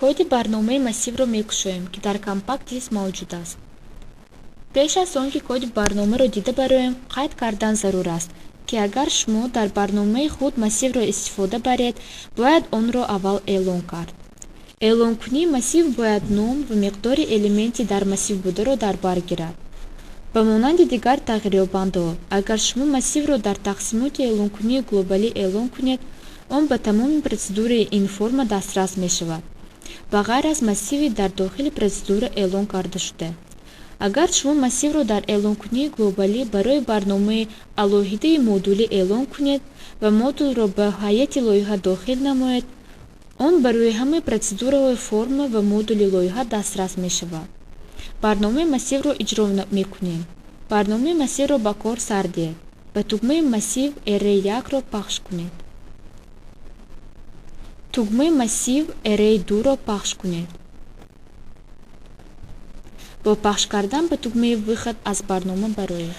коди барномаи массивро мекушоем, ки дар компакт дист мавҷуд аст. пеш аз он ки коди барномаро дида бароем, қайд кардан зарур аст, ки агар шумо дар барномаи худ массивро истифода баред, бояд онро аввал эълон кард. Эълонкунии массив бояд ном ва миқдори элементи дар массив бударо дар бар гирад. ба монанди дигар тағйирёбандҳо, агар шумо массивро дар тақсимоти эълонкунии глобалӣ эълон кунед, он ба тамоми процедураи ин форма дастрас мешавад, ба ғайр аз массиви дар дохили процедура эълон кардашуда. агар шумо массивро дар эълонкунии глобалӣ барои барномаи алоҳидаи модулӣ эълон кунед ва модулро ба ҳайати лоиҳа дохил намоед, он барои ҳамаи процедураҳои форма ва модули лоиҳа дастрас мешавад. барномаи массивро иҷро мекунем. барномаи массивро ба кор сар диҳед. ба тугмаи массив array 1-ро пахш кунед. тугмаи массив array 2-ро пахш кунед. бо пахш кардан ба тугмаи выход аз барнома бароед.